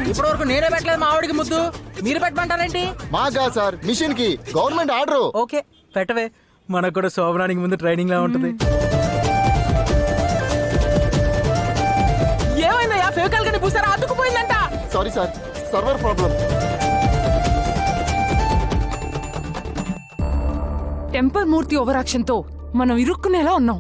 ఇప్పటి వరకు నేనే పెట్టలేదు మా ఆవిడికి ముద్దు, మీరు పెట్టమంటారేంటి? మాగా సార్ మిషన్ కి గవర్నమెంట్ ఆర్డర్. ఓకే పెట్టవే, మనకు కూడా శోభనానికి ముందు ట్రైనింగ్ లా ఉంటుంది. ఏమైందయ్యా, ఫేవకాల్ గాని పూసారా? అతుకుపోయిందంట. Sorry sir, server problem. Temper Murthy overaction తో మనం ఇరుక్కునేలా ఉన్నాం.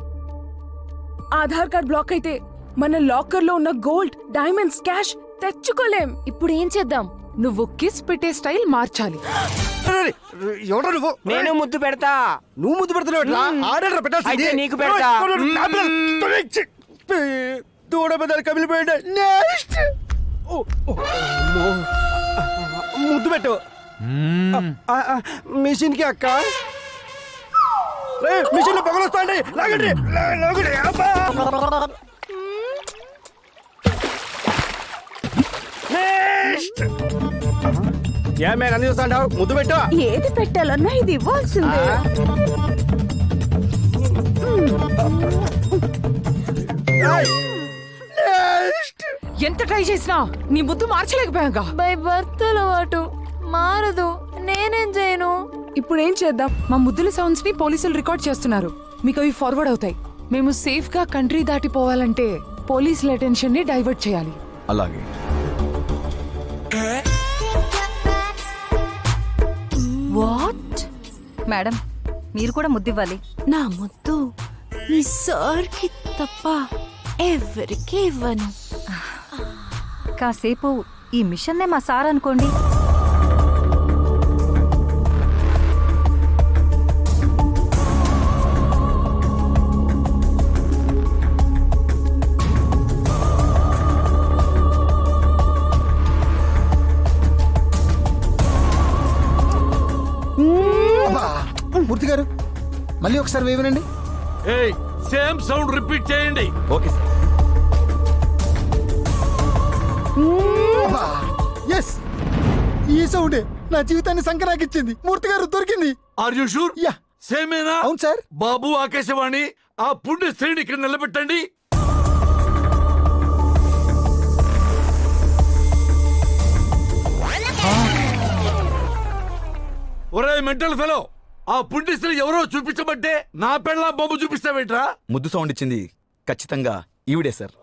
ఆధార్ కార్డ్ బ్లాక్ అయితే మన లాకర్ లో ఉన్న గోల్డ్, డైమండ్స్, క్యాష్ తెచ్చుకోలేం. ఇప్పుడు ఏం చేద్దాం? నువ్వు కిస్ పెట్టే స్టైల్ మార్చాలి. ఎవడో నువ్వు? నేను ముద్దు పెడతా. నువ్వు ముద్దు పెడుతున్నావు. ఆర్డర్ పెట్టాల్సింది అయితే నీకు పెడతా. దూడ పెద్దలు కమిలిపోయింది. నెక్స్ట్ ముద్దు పెట్టు మిషన్ కి. అక్క మిషన్ లో పొగలు వస్తాండి. లాగండి లాగండి. ఏమే కన్నీ చూస్తాంటావు? ముద్దు పెట్టు. ఏది పెట్టాలన్నా ఇది ఇవ్వాల్సిందే. ఎంత ట్రై చేసినా నీ ముద్దు మార్చలేకపోయాగా. బై బర్త్ అలవాటు మారదు, నేనేం చేయను. ఇప్పుడు ఏం చేద్దాం? మా ముద్దుల సౌండ్స్ ని పోలీసులు రికార్డ్ చేస్తున్నారు. మీకు అవి ఫార్వర్డ్ అవుతాయి. మేము సేఫ్ గా కంట్రీ దాటిపోవాలంటే పోలీసుల అటెన్షన్ ని డైవర్ట్ చేయాలి. అలాగే. వాట్? మేడం, మీరు కూడా ముద్దివ్వాలి. నా ముద్దు మీ సార్ కి తప్ప ఎవరికి ఇవ్వను. కాసేపు ఈ మిషన్నే మా సార్ అనుకోండి. మూర్తి గారు మళ్ళీ ఒకసారి వేయనండి. సేమ్ సౌండ్ రిపీట్ చేయండి. Okay sir. ఎస్, ఈ సౌండే నా జీవితాన్ని సంకరాకిచ్చింది. మూర్తి గారు దొరికింది. Are you sure? యా, సేమేనా? అవును సార్. బాబు ఆకాశవాణి, ఆ పుణ్య స్త్రీని ఇక్కడ నిలబెట్టండి. ఒరే మెంటల్ ఫెలో, ఆ పుణ్య స్త్రీ ఎవరో చూపించబట్టే నా పెళ్ళ బొమ్మ చూపిస్తావేంట్రా? ముద్దు సౌండ్ ఇచ్చింది ఖచ్చితంగా ఈవిడే సార్.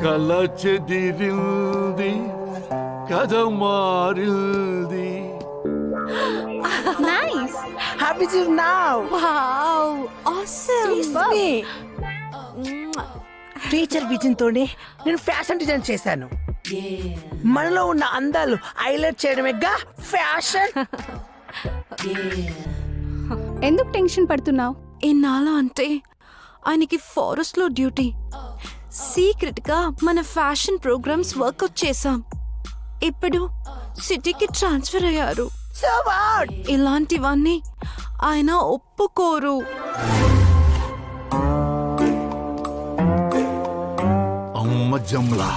కల చెదిరింది, కథ మారింది. Nice. Happy to now. Wow, awesome. Teacher vision తోనే నేను ఫ్యాషన్ డిజైన్ చేశాను. మనలో ఉన్న అందాలు హైలైట్ చేయడమేగా ఫ్యాషన్. ఎందుకు టెన్షన్ పడుతున్నావు? ఎన్నాళ్ళ అంటే ఆయనకి ఫారెస్ట్ లో డ్యూటీ. సీక్రెట్ గా మన ఫ్యాషన్ ప్రోగ్రామ్స్ వర్కౌట్ చేశాం. ఇప్పుడు సిటీకి ట్రాన్స్ఫర్ అయ్యారు. So what? ఇలాంటివన్నీ ఆయన ఒప్పుకోరు. అమ్మ జమ్లా.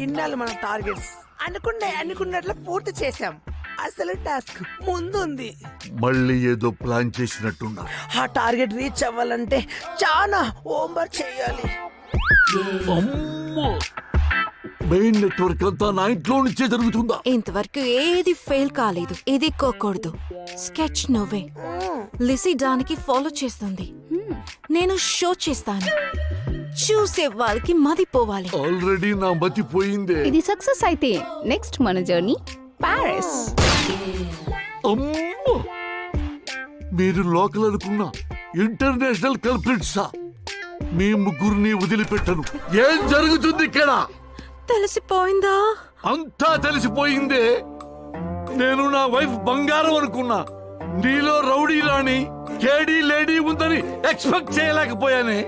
ఇన్నాళ్ళు మన టార్గెట్స్ అనుకున్నట్లు పూర్తి చేశాం. అసలు టాస్క్ ముందుంది. మళ్ళీ ఏదో ప్లాన్ చేసినట్టున్నా. ఆ టార్గెట్ రీచ్ అవ్వాలంటే చాలా హోంవర్క్ చేయాలి. మెయిన్ నెట్వర్క్ అంతా నా ఇంట్లో నుంచే జరుగుతుందా? ఇంతవరకు ఏది ఫెయిల్ కాలేదు. ఇది కోకూడదు. స్కెచ్ నువ్వే. లిసీ దానికి ఫాలో చేస్తుంది. నేను షో చేస్తాను. చూసే వాళ్ళకి మదిపోవాలి. ఆల్రెడీ నా మతి పోయిందే. ఇది సక్సెస్ అయితే నెక్స్ట్ మన జర్నీ పారిస్. అమ్మో, మీరు లోకల్ అనుకున్నా ఇంటర్నేషనల్ కల్ప్రిట్సా? మీ ముగ్గురిని వదిలిపెట్టను. ఏం జరుగుతుంది ఇక్కడ? తెలిసిపోయిందా? అంతా తెలిసిపోయిందే. నేను నా వైఫ్ బంగారం అనుకున్నా. నీలో రౌడీ రాణి కేడీ లేడీ ఉందని ఎక్స్పెక్ట్ చేయలేకపోయానే.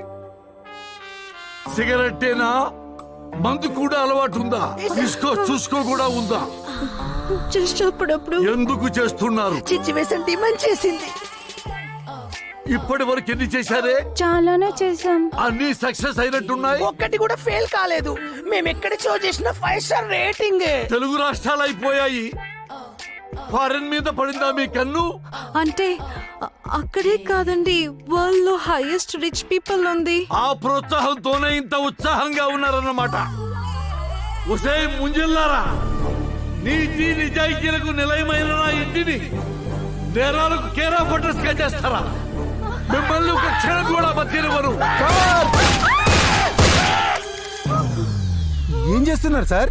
సిగరెట్టేనా? మందు కూడా అలవాటు ఉందా? చూసుకో కూడా ఉందా? జస్ట్ అప్పుడప్పుడు. ఎందుకు చేస్తున్నారు? సిచ్యువేషన్ డిమాండ్ చేసింది. ఇప్పటి వరకు ఎన్ని చేశారే? చాలానే చేశాం. అన్ని సక్సెస్ అయినట్టున్నాయి. ఒక్కటి కూడా ఫెయిల్ కాలేదు. మేము ఎక్కడ షో చేసిన 5 స్టార్ రేటింగ్. తెలుగు రాష్ట్రాలు అయిపోయాయి. ఫారెన్ మీద పడిందా మీ కన్ను? అంటే అక్కడే కాదండి, వరల్డ్ లో హైయెస్ట్ రిచ్ పీపుల్ ఉంది. ఆ ప్రోత్సాహంతోనే ఇంత ఉత్సాహంగా ఉన్నారన్నమాట. ఉసే ముంజిల్లారా, నీతి నిజాయితీలకు నిలయమైన నా ఇంటిని నేరాలకు కేరా ఫోటర్స్ గా చేస్తారా? మిమ్మల్ని ఒక క్షణం కూడా బతినివ్వరు. ఏం చేస్తున్నారు సార్?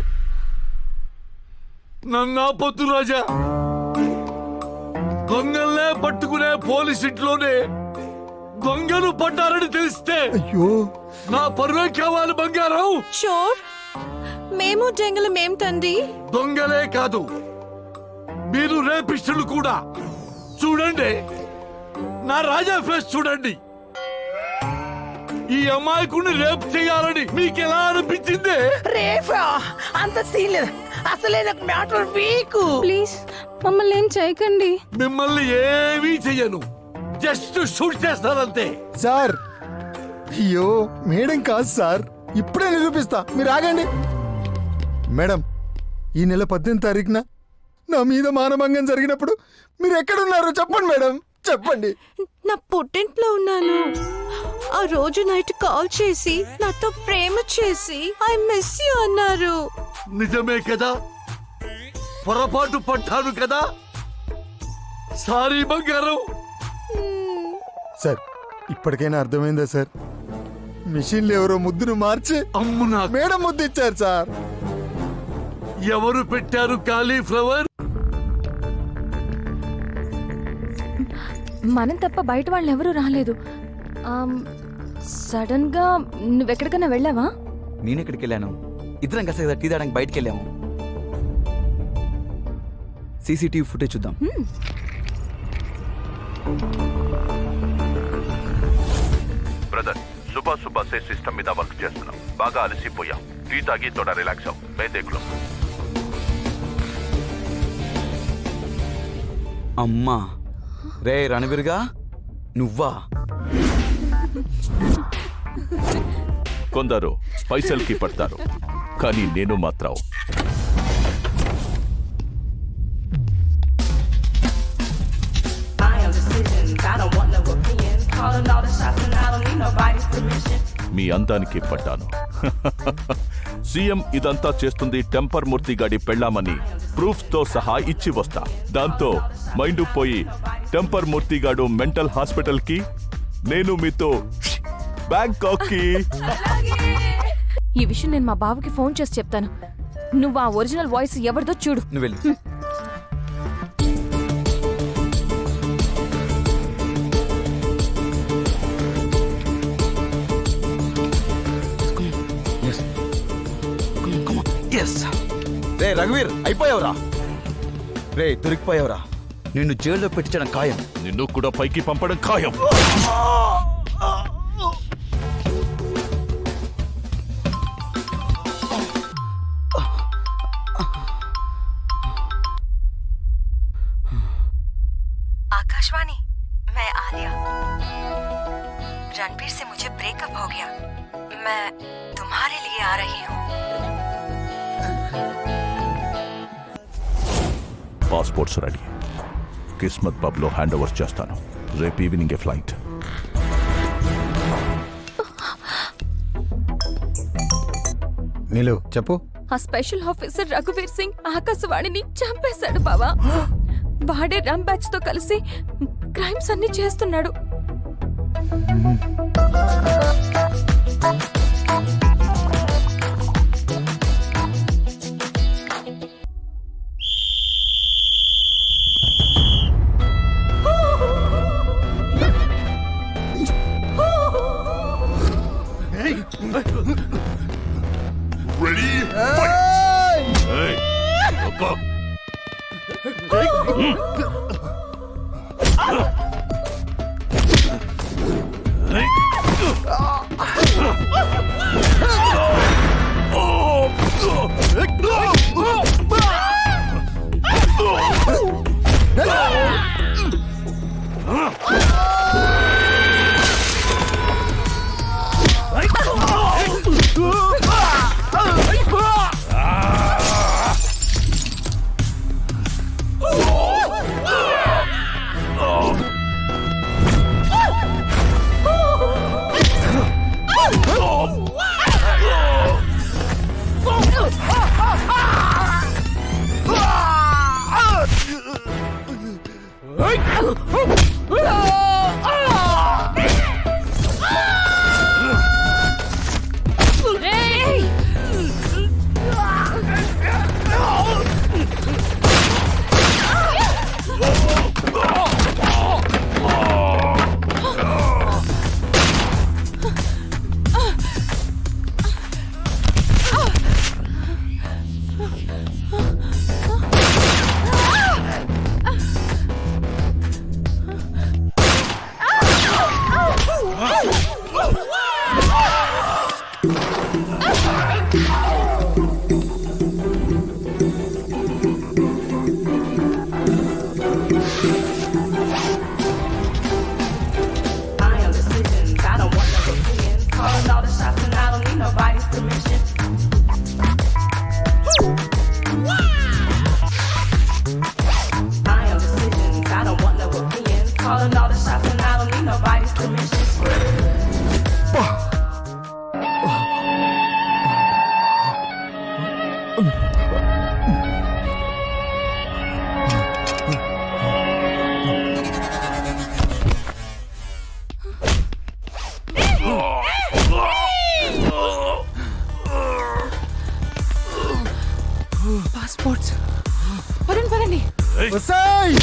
నన్ను ఆపొద్దు రాజా. దొంగల్నే పట్టుకునే పోలీస్ ఇంట్లోనే దొంగలు పడ్డారని తెలిస్తే అయ్యో, నా పరువే కావాలి బంగారం. చోర్ మేము జంగలం ఏమిటండి? దొంగలే కాదు, మీరు రేపిస్టులు కూడా. చూడండి, నా రాజా ఫేస్ చూడండి. ఈ అమాయకుడిని రేపు చేయాలని మీకెలా అనిపించింది? రేఫా అంత సీన్ లేదు, అసలే నాకు మ్యాటర్ వీక్. ప్లీజ్ మమ్మల్ని ఏం చేయకండి. మిమ్మల్ని ఏమీ చెయ్యను, జస్ట్ షూట్ చేస్తానంతే. సార్ అయ్యో మేడం కాదు సార్, ఇప్పుడే నిరూపిస్తా, మీరు ఆగండి. మేడం, ఈ నెల 18 తారీఖున నా మీద మానభంగం జరిగినప్పుడు మీరు ఎక్కడున్నారు చెప్పండి మేడం, చెప్పండి. నా పుట్టింట్లో ఉన్నాను. ఆ రోజు నైట్ కాల్ చేసి నాతో ప్రేమ చేసి ఐ మిస్ యూ అన్నారు. నిజమే కదా, పొరపాటు పడ్డాను కదా. సారీ బంగారం. సార్ ఇప్పటికైనా అర్థమైందా సార్? మిషన్లు ఎవరో ముద్దును మార్చి అమ్ము నా మేడం ముద్దు ఇచ్చారు సార్. ఎవరు పెట్టారు కాలీఫ్లవర్? మనం తప్ప బయట వాళ్ళు ఎవరూ రాలేదు. సడన్ గా నువ్వెక్కడికైనా వెళ్ళావా? నేను ఎక్కడికి వెళ్ళాను? ఇద్దరం కలిసి కదా టీ తాగడానికి బయటికి వెళ్ళాము. సీసీటీవీ ఫుటేజ్ చూద్దాం. బ్రదర్, సుబా సే సిస్టమ్ మీద వర్క్ చేస్తున్నాం. బాగా అలసిపోయాం. టీ తాగి తోడా రిలాక్స్ అవ్వం. మే దేఖ్లో. అమ్మా రే రణవీర్గా, నువ్వా? కొందరు పైసల్కి పడతారు, కానీ నేను మాత్రం మీ అందానికి పడ్డాను. సీఎం ఇదంతా చేస్తుంది టెంపర్ మూర్తి గాడి పెళ్ళామని ప్రూఫ్ తో సహా ఇచ్చి వస్తా. దాంతో మైండ్ పోయి టెంపర్ మూర్తి గాడు మెంటల్ హాస్పిటల్ కి, నేను మీతో బ్యాంకాక్ కి. ఈ విషయం నేను మా బావకి ఫోన్ చేసి చెప్తాను. నువ్వు ఆ ఒరిజినల్ వాయిస్ ఎవరిదో చూడు. నువ్వు వెళ్ళు. రే రఘువీర్, అయిపోయావురా. రే దొరికిపోయావురా. నిన్ను జైల్లో పెట్టించడం ఖాయం. నిన్ను కూడా పైకి పంపడం ఖాయం. आकाशवाणी, मैं आलिया। रणबीर से मुझे ब्रेकअप हो गया। मैं तुम्हारे लिए आ रही हूँ। Passports ready. కిస్మత్ పబ్ లో హ్యాండ్ ఓవర్ చేస్తాను. రేపు ఈవినింగ్ ఫ్లైట్. నీలు చెప్పు. ఆ స్పెషల్ ఆఫీసర్ రఘువీర్ సింగ్ ఆకాశవాణిని చంపేశాడు బావా. వాడే రమ్ బ్యాచ్ తో కలిసి క్రైమ్స్ అన్ని చేస్తున్నాడు. పాస్పోర్ట్స్ పదండి పదండి. వస్తాయ్.